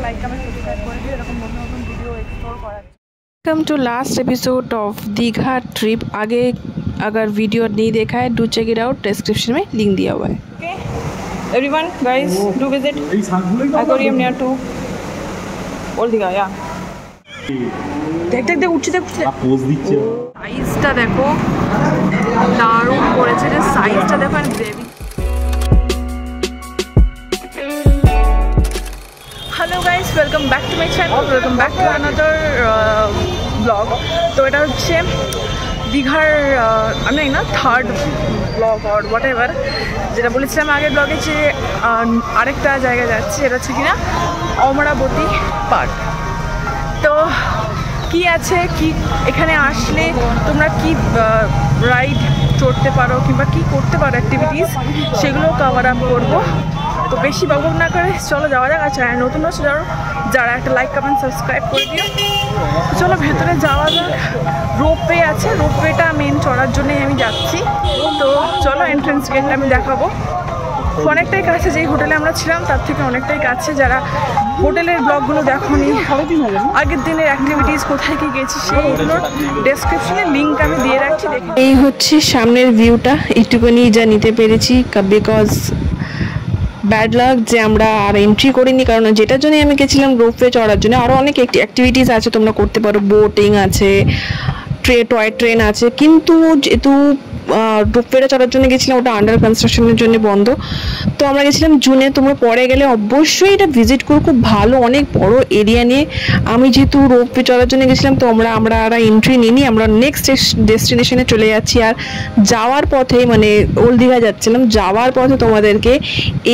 Like comment subscribe করে দিও এরকম নতুন নতুন ভিডিও এক্সপ্লোর করার। Welcome to last episode of Digha trip. आगे अगर वीडियो नहीं देखा है do check it out, description में लिंक दिया हुआ है। Okay everyone guys do visit aquarium near to old Digha. या देख देख देख उठছে দেখ উঠছে পোজ দিচ্ছে। সাইজটা দেখো দারুণ করেছে রে, সাইজটা দেখো and baby. Hello guys welcome back to my channel, welcome back to another blog. तो এটা হচ্ছে দীঘার আমি না third blog or whatever, যেটা বলেছিলাম আগের ব্লগে যে আরেকটা জায়গায় যাচ্ছি, এটা হচ্ছে কিনা অমরাবতী পার্ক। তো কি আছে কি এখানে আসলে তোমরা কি রাইড চড়তে পারো কিংবা কি করতে পারো অ্যাক্টিভিটিস, সেগুলো কভার আপ করবো। তো বেশি বকবক না করে চলো যাওয়া যাক। আর চ্যানেল নতুন হচ্ছে যারা একটা লাইক কমেন্ট সাবস্ক্রাইব করে দিও। চলো ভেতরে যাওয়া যাক। রোপওয়ে আছে, রোপওয়েটা মেন চড়ার জন্যই আমি যাচ্ছি। তো চলো এন্ট্রেন্স গেটটা আমি দেখাবো। অনেকটাই কাছে, যেই হোটেলে আমরা ছিলাম তার থেকে অনেকটাই কাছে। যারা হোটেলের ব্লগগুলো দেখোনি, আগের দিনের অ্যাক্টিভিটিস কোথায় কি গেছি সেইগুলোর ডেসক্রিপশনে লিঙ্ক আমি দিয়ে রাখছি। এই হচ্ছে সামনের ভিউটা, একটুখানি যা নিতে পেরেছি বিকজ ব্যাড লাক যে আমরা আর এন্ট্রি করিনি, কারণ যেটার জন্য আমি গেছিলাম রোপওয়ে চড়ার জন্য। আরও অনেক অ্যাক্টিভিটিস আছে তোমরা করতে পারো, বোটিং আছে, টয় ট্রেন আছে, কিন্তু যেহেতু রোপওয়েটা চড়ার জন্য গেছিলাম ওটা আন্ডার কনস্ট্রাকশনের জন্য বন্ধ। তো আমরা গেছিলাম জুনে, তোমরা পরে গেলে অবশ্যই এটা ভিজিট করো, খুব ভালো অনেক বড় এরিয়া নিয়ে। আমি যেহেতু রোপওয়ে চড়ার জন্য গেছিলাম তো আমরা আর এন্ট্রি নিইনি, আমরা নেক্সট ডেস্টিনেশনে চলে যাচ্ছি। আর যাওয়ার পথে মানে ওল্ড দীঘা যাচ্ছিলাম, যাওয়ার পথে তোমাদেরকে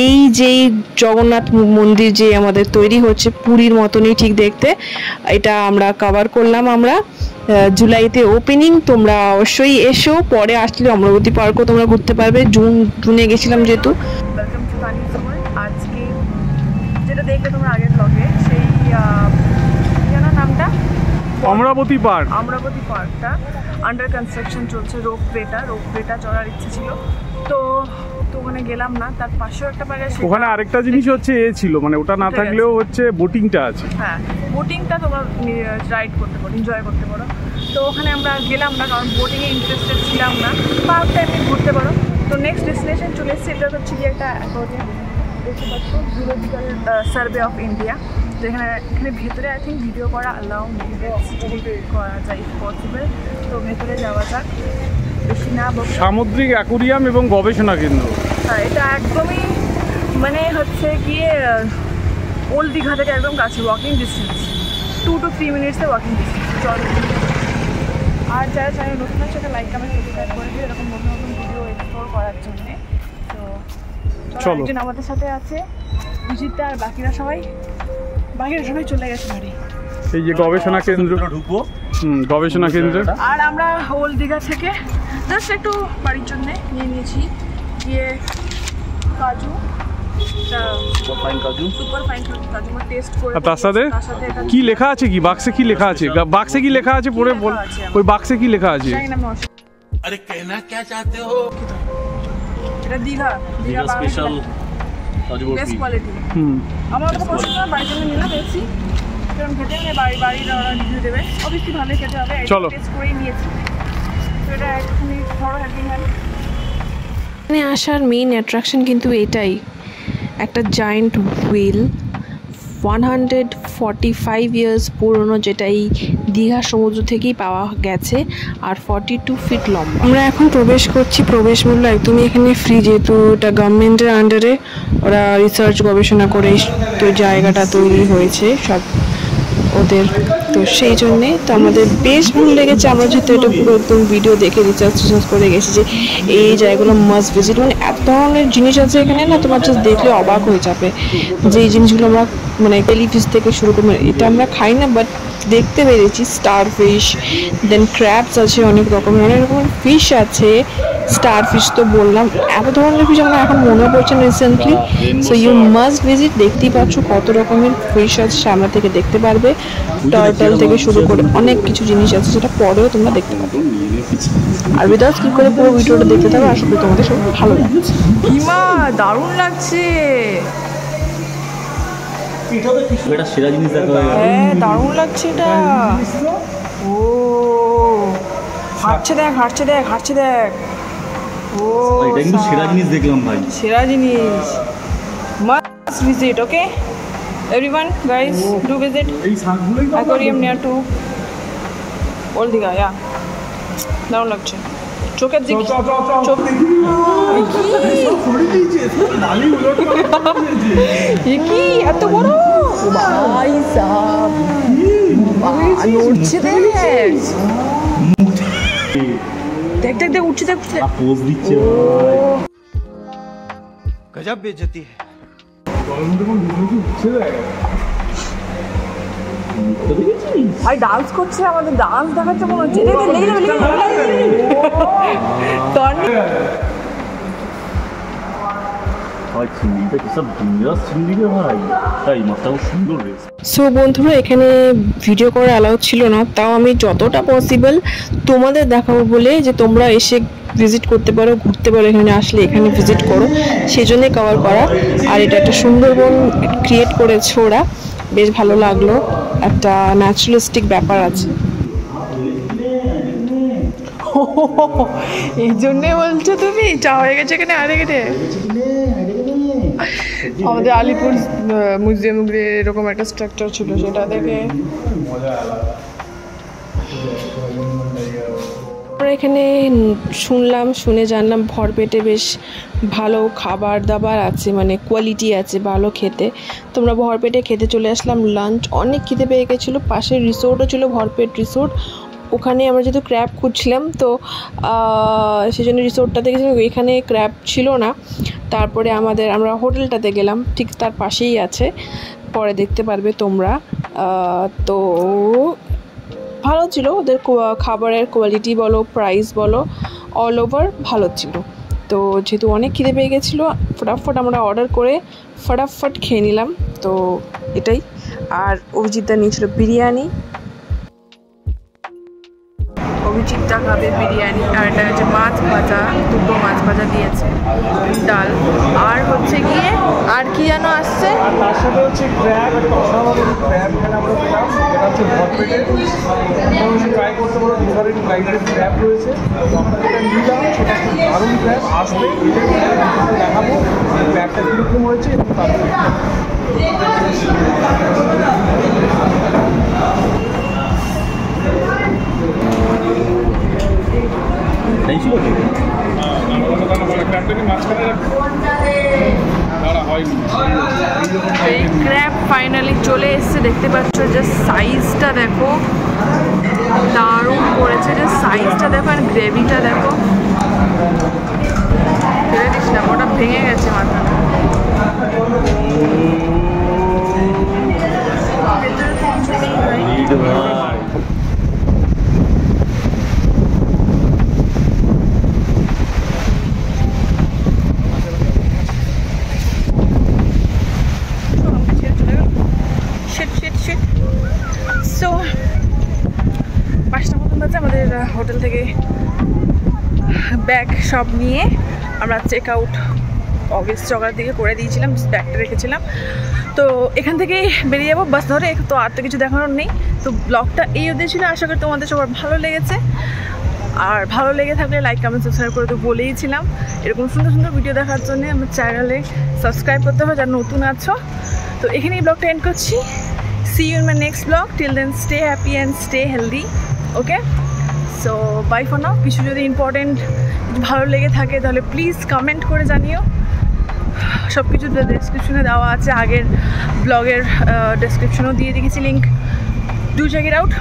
এই যেই জগন্নাথ মন্দির যে আমাদের তৈরি হচ্ছে পুরীর মতনই ঠিক দেখতে, এটা আমরা কভার করলাম। আমরা জুলাইতে ওপেনিং, তোমরা অবশ্যই এসো। পরে আসলে অমরাবতী পার্কও তোমরা ঘুরতে পারবে, জুনে গেছিলাম যেহেতু। ওয়েলকাম টু ফানি সময়। আজকে যেটা দেখলে তোমরা আগের ব্লগে, সেই নামটা অমরাবতী পার্ক। অমরাবতী পার্কটা আন্ডার কনস্ট্রাকশন চলছে। রোপওয়েটা চড়ার ইচ্ছে ছিল, তো ওখানে গেলাম না। তার পাশেও একটা পার্ক আছে, ওখানে আরেকটা জিনিস হচ্ছে ছিল, মানে ওটা না থাকলেও হচ্ছে বোটিংটা আছে। হ্যাঁ, বোটিংটা তোমরা রাইড করতে পারো, এনজয় করতে পারো। তো ওখানে আমরা গেলাম না, কারণ বোটিংয়ে ইন্টারেস্টেড ছিলাম না। পার্কটা এমনি ঘুরতে পারো। তো নেক্সট ডেস্টিনেশন চলে এসেছে, এটা হচ্ছে কি একটা অ্যাকোয়ারিয়াম দেখতে পাচ্ছ, জুলজিক্যাল সার্ভে অফ ইন্ডিয়া। তো এখানে ভেতরে আই থিঙ্ক ভিডিও করা অ্যালাউ করা যায় ইফ পসিবল। তো ভেতরে যাওয়া যাক, বেশি না। সামুদ্রিক অ্যাকোয়ারিয়াম এবং গবেষণা কেন্দ্র। হ্যাঁ, এটা একদমই মানে হচ্ছে গিয়ে ওল্ড দীঘা থেকে একদম কাছে, ওয়াকিং ডিস্টেন্স, 2 to 3 মিনিটসে ওয়াকিং ডিস্টেন্স। চলো, আর যারা চ্যানেল নতুন আছে সেটা লাইক কমেন্ট সাবস্ক্রাইব করে দিও এরকম নতুন নতুন ভিডিও এক্সপ্লোর করার জন্যে। তো চলো, একজন আমাদের সাথে আছে বিজিতা, আর বাকিরা সবাই চলে গেছে বাড়ি। এই যে গবেষণা কেন্দ্র, ঢুকবো। গবেষণা কেন্দ্র। আর আমরা ওল্ড দীঘা থেকে জাস্ট একটু বাড়ির জন্য নিয়ে নিয়েছি গিয়ে কাজু, সুপার ফাইন কাজু টেস্ট করে। তার সাথে কি লেখা আছে, কি বাক্সে কি লেখা আছে, বাক্সে কি লেখা আছে পড়ে বল, ওই বাক্সে কি লেখা আছে? अरे कहना क्या चाहते हो? এটা দীঘা স্পেশাল কাজু বরফি, বেস্ট কোয়ালিটি। আমার তো পছন্দ, বাড়ির জন্য নিলাম। দেখছি কারণ খেতে গেলে বাড়ির রিভিউ দেবে, অবশ্যই ভালো খেতে হবে। চলো, টেস্ট করেই নিয়েছি। তো এটা একটুখানি ধরো হেল্পিং হ্যান্ড। এখানে আসার মেইন অ্যাট্রাকশন কিন্তু এটাই, একটা জায়েন্ট হুইল 145 ইয়ার্স পুরনো, যেটা এই দীঘা সমুদ্র থেকেই পাওয়া গেছে, আর 42 ফিট লম্বা। আমরা এখন প্রবেশ করছি, প্রবেশ মূল্য একদমই এখানে ফ্রি, যেহেতু এটা গভর্নমেন্টের আন্ডারে ওরা রিসার্চ গবেষণা করে তো জায়গাটা তৈরি হয়েছে সব ওদের, তো সেই জন্যে তো আমাদের বেশ ভালো লেগেছে। আমরা যেহেতু এটা পুরো একদম ভিডিও দেখে রিসার্চ করে গেছি যে এই জায়গাগুলো মাস্ট ভিজিট, মানে এত ধরনের জিনিস আছে এখানে না, তোমার জাস্ট দেখলে অবাক হয়ে যাবে। যে এই জিনিসগুলো আমরা মানে টেলিফিশ থেকে শুরু করে, এটা আমরা খাই না বাট দেখতে পেরেছি। স্টার ফিশ, দেন ক্র্যাবস আছে, অনেক রকমের ফিশ আছে। স্টার ফিশ তো বললাম, এত ধরনের ফিশ আমার এখন মনে পড়ছে না recently. So you must visit. দেখতেই পাচ্ছ কত রকমের ফিশ আছে, সামনে থেকে দেখতে পারবে। টার্টল থেকে শুরু করে অনেক কিছু জিনিস আছে, যেটা পরেও তোমরা দেখতে পাবে। আর উইদাউট স্কিপ করে পুরো ভিডিওটা দেখতে থাকো, আশা করি তোমাদের সব ভালো লাগছে। হিমা দারুণ লাগছে, এটা সেরা জিনিস দেখা হয়ে গেল। হ্যাঁ দারুণ লাগছে এটা। ও হাঁটছে দেখ হাঁটছে দেখ হাঁটছে দেখ। ও এটা কিন্তু সেরা জিনিস দেখলাম ভাই। সেরা জিনিস। Must visit. Okay everyone guys do visit এই শাকগুলোই তো aquarium near to old Digha. Yeah দারুণ লাগছে। চোখের দিকে চোখ কি এত বড় ভাই সাহেব উঠছে দেখ দেখ দেখ দেখ উঠছে দেখ উঠছে দেখ। পোজ দিচ্ছে गजब बेइज्जती है। ভাই ডান্স করছে আমাদের ডান্স দেখাচ্ছে মনে হচ্ছে। লেগে যাবে লেগে যাবে ভাই চিংড়িটা কি সব ডেঞ্জারাস চিংড়ি রে ভাই। তাই মাছটা খুব সুন্দর রয়েছে। সো বন্ধুরা এখানে ভিডিও করা অ্যালাউ ছিল না, তাও আমি যতটা পসিবল তোমাদের দেখাবো বলে যে তোমরা এসে ভিজিট করতে পারো, ঘুরতে পারো, এখানে আসলে এখানে ভিজিট করো সেই জন্যে কভার করা। আর এটা একটা সুন্দরবন ক্রিয়েট করেছে ওরা, বেশ ভালো লাগলো, একটা ন্যাচারালিস্টিক ব্যাপার আছে। এই জন্যে বলছো তুমি চা হয়ে গেছে এখানে আরে গেটে। আমাদের আলিপুর মিউজিয়াম এরকম একটা স্ট্রাকচার ছিল, সেটা দেখে আমরা এখানে শুনলাম, শুনে জানলাম ভরপেটে বেশ ভালো খাবার দাবার আছে, মানে কোয়ালিটি আছে ভালো খেতে। তোমরা ভরপেটে খেতে চলে আসলাম। লাঞ্চ অনেক খিদে পেয়ে গেছিলো। পাশের রিসোর্টও ছিল ভরপেট রিসোর্ট, ওখানে আমরা যেহেতু ক্র্যাব খুঁজছিলাম তো সেই জন্য রিসোর্টটাতে গেছিলাম, এখানে ক্র্যাব ছিল না। তারপরে আমরা হোটেলটাতে গেলাম, ঠিক তার পাশেই আছে, পরে দেখতে পারবে তোমরা। তো ভালো ছিল ওদের খাবারের কোয়ালিটি বলো, প্রাইস বলো, অল ওভার ভালো ছিল। তো যেহেতু অনেক খিদে পেয়ে গেছিলো, ফটাফট আমরা অর্ডার করে ফটাফট খেয়ে নিলাম। তো এটাই। আর অভিজিৎদা নিয়েছিল বিরিয়ানি, অভিজিৎদা খাবে বিরিয়ানি, আর এটা হচ্ছে মাছ ভাজা, দুটো মাছ ভাজা দিয়েছে, ডাল, আর হচ্ছে গিয়ে আর কি যেন আসছে, আর তার সাথে হচ্ছে ক্র্যাব, অসাধারণ ক্র্যাব এখানে আমরা পেলাম। এটা হচ্ছে ভরপেটে, ট্রাই করতে পারো। ডিফারেন্ট টাইপের ক্র্যাব রয়েছে, তো আমরা যেটা নিলাম সেটা খুব দারুণ ক্র্যাব। আসবে এটা দেখাবো ক্র্যাবটা কীরকম হয়েছে এবং তারপরে এই ছিল কি ক্র্যাবটাকে মাঝখানে হয়নি। এই ক্র্যাব ফাইনালি চলে এসছে, দেখতে পাচ্ছ যে সাইজটা দেখো, দারুণ করেছে, যে সাইজটা দেখো আর গ্রেভিটা দেখো। ফেলে দিস না, ওটা ভেঙে গেছে মাথা। সো 5টা মতন বাজে, আমাদের হোটেল থেকে ব্যাগ সব নিয়ে আমরা চেক আউট অফিস সকালের দিকে করে দিয়েছিলাম, ব্যাগটা রেখেছিলাম। তো এখান থেকে বেরিয়ে যাবো বাস ধরে, তো আর তো কিছু দেখানোর নেই। তো ব্লগটা এই অবধি ছিল, আশা করি তোমাদের সবার ভালো লেগেছে। আর ভালো লেগে থাকলে লাইক কমেন্ট সাবস্ক্রাইব করে তো বলেইছিলাম, এরকম সুন্দর সুন্দর ভিডিও দেখার জন্য আমার চ্যানেলে সাবস্ক্রাইব করতে হবে যারা নতুন আছো। তো এখানেই ব্লগটা এন্ড করছি। See you in my next vlog. Till then, stay happy and stay healthy. Okay? So, bye for now. কিছু যদি ইম্পর্টেন্ট ভালো লেগে থাকে তাহলে প্লিজ কমেন্ট করে জানিও। সব কিছু ডেসক্রিপশনে দেওয়া আছে, আগের ব্লগের ডেসক্রিপশনেও দিয়ে রেখেছি লিঙ্ক। Do check it out.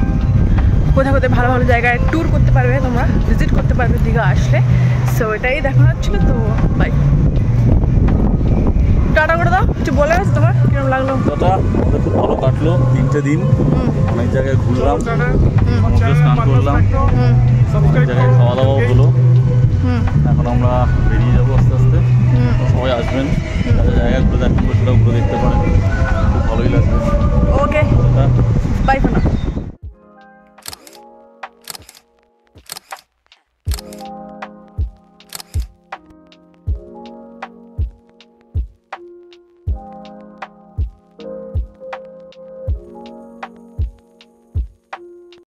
কোথাও কোথায় ভালো ভালো জায়গায় ট্যুর করতে পারবে, তোমরা ভিজিট করতে পারবে দীঘা আসলে। সো এটাই দেখানো হচ্ছিলো। তো বাই, টাটা করে দাও। কিছু বলে আছে তোমার, কিরকম লাগলো? দাদা আমাদের খুব ভালো কাটলো 3টে দিন, অনেক জায়গায় ঘুরলাম, সমুদ্রে স্নান করলাম, অনেক জায়গায় খাওয়া দাওয়াও হলো। এখন আমরা বেরিয়ে যাবো আস্তে আস্তে। সবাই আসবেন, জায়গা ঘুরে দেখবেন, সেটাও ঘুরে দেখতে পারেন, খুব ভালোই লাগবে।